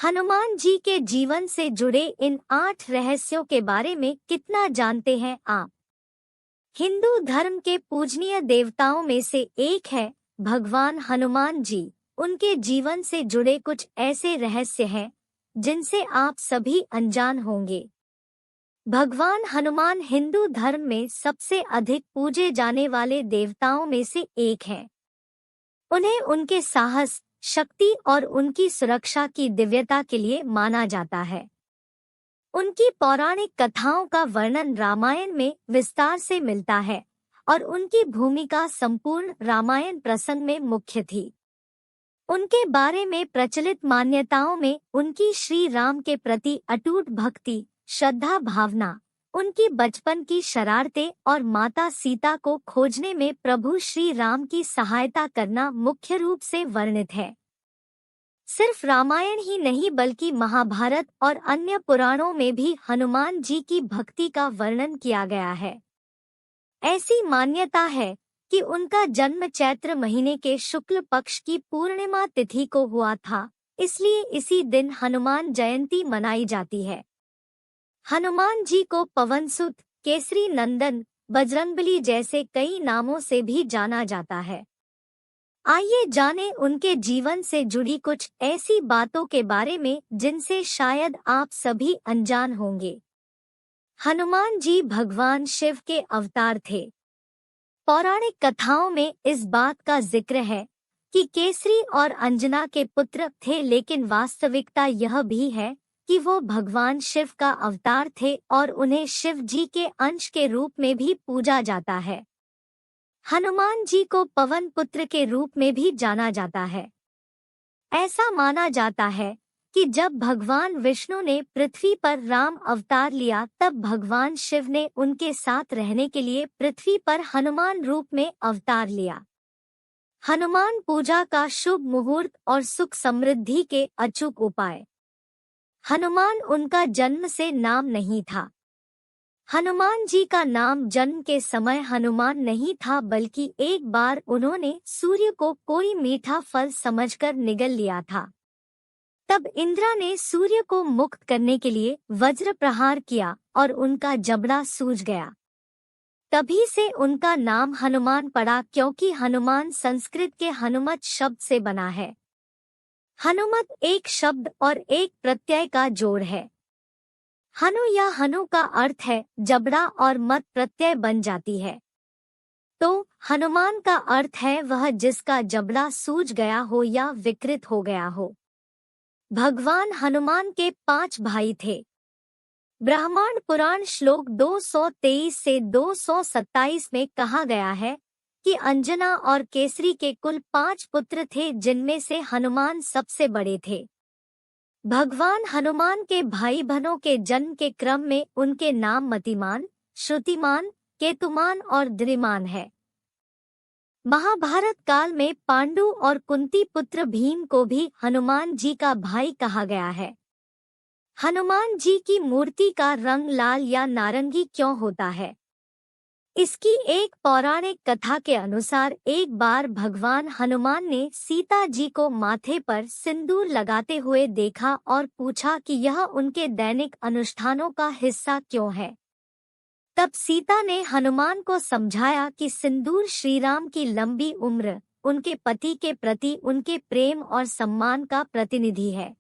हनुमान जी के जीवन से जुड़े इन 8 रहस्यों के बारे में कितना जानते हैं आप? हिंदू धर्म के पूजनीय देवताओं में से एक है भगवान हनुमान जी। उनके जीवन से जुड़े कुछ ऐसे रहस्य हैं जिनसे आप सभी अनजान होंगे। भगवान हनुमान हिंदू धर्म में सबसे अधिक पूजे जाने वाले देवताओं में से एक हैं। उन्हें उनके साहस, शक्ति और उनकी सुरक्षा की दिव्यता के लिए माना जाता है। उनकी पौराणिक कथाओं का वर्णन रामायण में विस्तार से मिलता है और उनकी भूमिका संपूर्ण रामायण प्रसंग में मुख्य थी। उनके बारे में प्रचलित मान्यताओं में उनकी श्री राम के प्रति अटूट भक्ति, श्रद्धा भावना, उनकी बचपन की शरारतें और माता सीता को खोजने में प्रभु श्री राम की सहायता करना मुख्य रूप से वर्णित है। सिर्फ रामायण ही नहीं बल्कि महाभारत और अन्य पुराणों में भी हनुमान जी की भक्ति का वर्णन किया गया है। ऐसी मान्यता है कि उनका जन्म चैत्र महीने के शुक्ल पक्ष की पूर्णिमा तिथि को हुआ था, इसलिए इसी दिन हनुमान जयंती मनाई जाती है। हनुमान जी को पवनसुत, केसरी नंदन, बजरंगबली जैसे कई नामों से भी जाना जाता है। आइए जानें उनके जीवन से जुड़ी कुछ ऐसी बातों के बारे में जिनसे शायद आप सभी अनजान होंगे। हनुमान जी भगवान शिव के अवतार थे। पौराणिक कथाओं में इस बात का जिक्र है कि केसरी और अंजना के पुत्र थे, लेकिन वास्तविकता यह भी है कि वो भगवान शिव का अवतार थे और उन्हें शिव जी के अंश के रूप में भी पूजा जाता है। हनुमान जी को पवन पुत्र के रूप में भी जाना जाता है। ऐसा माना जाता है कि जब भगवान विष्णु ने पृथ्वी पर राम अवतार लिया, तब भगवान शिव ने उनके साथ रहने के लिए पृथ्वी पर हनुमान रूप में अवतार लिया। हनुमान पूजा का शुभ मुहूर्त और सुख समृद्धि के अचूक उपाय। हनुमान उनका जन्म से नाम नहीं था। हनुमान जी का नाम जन्म के समय हनुमान नहीं था, बल्कि एक बार उन्होंने सूर्य को कोई मीठा फल समझकर निगल लिया था। तब इंद्र ने सूर्य को मुक्त करने के लिए वज्र प्रहार किया और उनका जबड़ा सूज गया। तभी से उनका नाम हनुमान पड़ा, क्योंकि हनुमान संस्कृत के हनुमत शब्द से बना है। हनुमत एक शब्द और एक प्रत्यय का जोड़ है। हनु या हनु का अर्थ है जबड़ा और मत प्रत्यय बन जाती है, तो हनुमान का अर्थ है वह जिसका जबड़ा सूज गया हो या विकृत हो गया हो। भगवान हनुमान के 5 भाई थे। ब्रह्मांड पुराण श्लोक 223 से 227 में कहा गया है कि अंजना और केसरी के कुल 5 पुत्र थे, जिनमें से हनुमान सबसे बड़े थे। भगवान हनुमान के भाई बहनों के जन्म के क्रम में उनके नाम मतिमान, श्रुतिमान, केतुमान और द्रिमान है। महाभारत काल में पांडु और कुंती पुत्र भीम को भी हनुमान जी का भाई कहा गया है। हनुमान जी की मूर्ति का रंग लाल या नारंगी क्यों होता है? इसकी एक पौराणिक कथा के अनुसार एक बार भगवान हनुमान ने सीता जी को माथे पर सिंदूर लगाते हुए देखा और पूछा कि यह उनके दैनिक अनुष्ठानों का हिस्सा क्यों है। तब सीता ने हनुमान को समझाया कि सिंदूर श्रीराम की लंबी उम्र, उनके पति के प्रति उनके प्रेम और सम्मान का प्रतिनिधि है।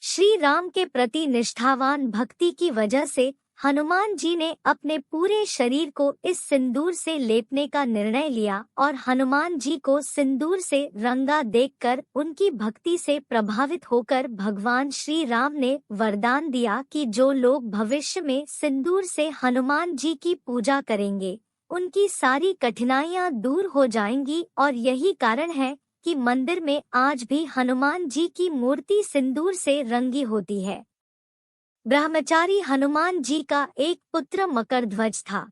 श्री राम के प्रति निष्ठावान भक्ति की वजह से हनुमान जी ने अपने पूरे शरीर को इस सिंदूर से लेपने का निर्णय लिया और हनुमान जी को सिंदूर से रंगा देखकर उनकी भक्ति से प्रभावित होकर भगवान श्री राम ने वरदान दिया कि जो लोग भविष्य में सिंदूर से हनुमान जी की पूजा करेंगे, उनकी सारी कठिनाइयां दूर हो जाएंगी। और यही कारण है कि मंदिर में आज भी हनुमान जी की मूर्ति सिंदूर से रंगी होती है। ब्रह्मचारी हनुमान जी का एक पुत्र मकरध्वज था।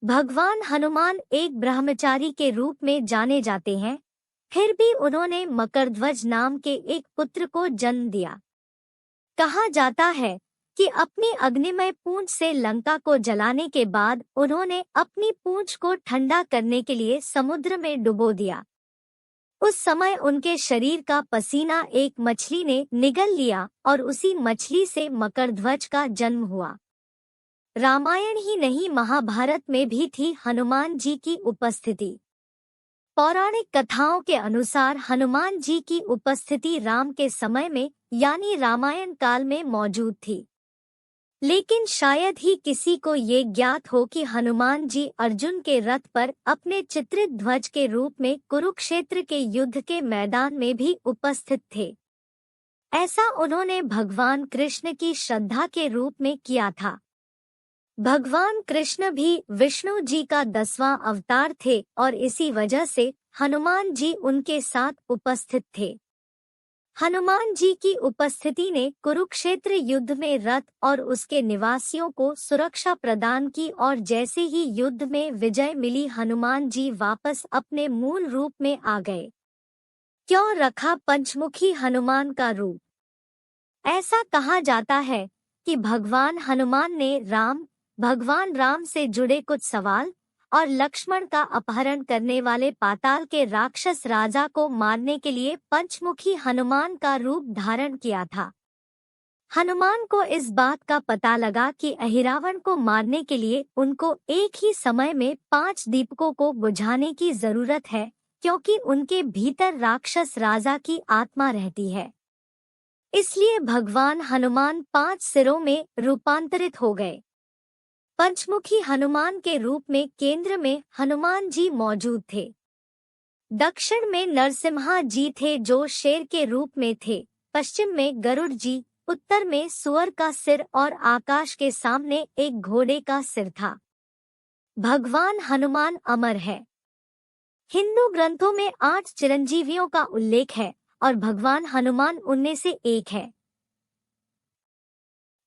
भगवान हनुमान एक ब्रह्मचारी के रूप में जाने जाते हैं, फिर भी उन्होंने मकरध्वज नाम के एक पुत्र को जन्म दिया। कहा जाता है कि अपनी अग्निमय पूंछ से लंका को जलाने के बाद उन्होंने अपनी पूंछ को ठंडा करने के लिए समुद्र में डुबो दिया। उस समय उनके शरीर का पसीना एक मछली ने निगल लिया और उसी मछली से मकरध्वज का जन्म हुआ। रामायण ही नहीं, महाभारत में भी थी हनुमान जी की उपस्थिति। पौराणिक कथाओं के अनुसार हनुमान जी की उपस्थिति राम के समय में यानी रामायण काल में मौजूद थी, लेकिन शायद ही किसी को ये ज्ञात हो कि हनुमान जी अर्जुन के रथ पर अपने चित्रित ध्वज के रूप में कुरुक्षेत्र के युद्ध के मैदान में भी उपस्थित थे। ऐसा उन्होंने भगवान कृष्ण की श्रद्धा के रूप में किया था। भगवान कृष्ण भी विष्णु जी का 10वां अवतार थे और इसी वजह से हनुमान जी उनके साथ उपस्थित थे। हनुमान जी की उपस्थिति ने कुरुक्षेत्र युद्ध में रथ और उसके निवासियों को सुरक्षा प्रदान की और जैसे ही युद्ध में विजय मिली, हनुमान जी वापस अपने मूल रूप में आ गए। क्यों रखा पंचमुखी हनुमान का रूप? ऐसा कहा जाता है कि भगवान हनुमान ने भगवान राम से जुड़े कुछ सवाल और लक्ष्मण का अपहरण करने वाले पाताल के राक्षस राजा को मारने के लिए पंचमुखी हनुमान का रूप धारण किया था। हनुमान को इस बात का पता लगा कि अहिरावण को मारने के लिए उनको एक ही समय में 5 दीपकों को बुझाने की जरूरत है, क्योंकि उनके भीतर राक्षस राजा की आत्मा रहती है। इसलिए भगवान हनुमान 5 सिरों में रूपांतरित हो गए। पंचमुखी हनुमान के रूप में केंद्र में हनुमान जी मौजूद थे। दक्षिण में नरसिम्हा जी थे जो शेर के रूप में थे, पश्चिम में गरुड़ जी, उत्तर में सुअर का सिर और आकाश के सामने एक घोड़े का सिर था। भगवान हनुमान अमर है। हिंदू ग्रंथों में 8 चिरंजीवियों का उल्लेख है और भगवान हनुमान उनमें से एक है।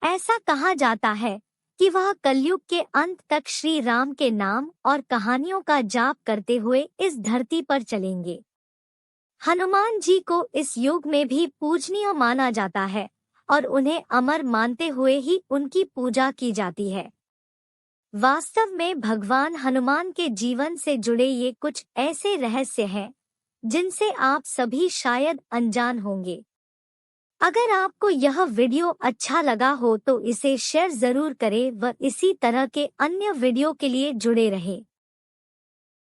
ऐसा कहा जाता है कि वह कलयुग के अंत तक श्री राम के नाम और कहानियों का जाप करते हुए इस धरती पर चलेंगे। हनुमान जी को इस युग में भी पूजनीय माना जाता है और उन्हें अमर मानते हुए ही उनकी पूजा की जाती है। वास्तव में भगवान हनुमान के जीवन से जुड़े ये कुछ ऐसे रहस्य हैं जिनसे आप सभी शायद अनजान होंगे। अगर आपको यह वीडियो अच्छा लगा हो तो इसे शेयर जरूर करें व इसी तरह के अन्य वीडियो के लिए जुड़े रहें।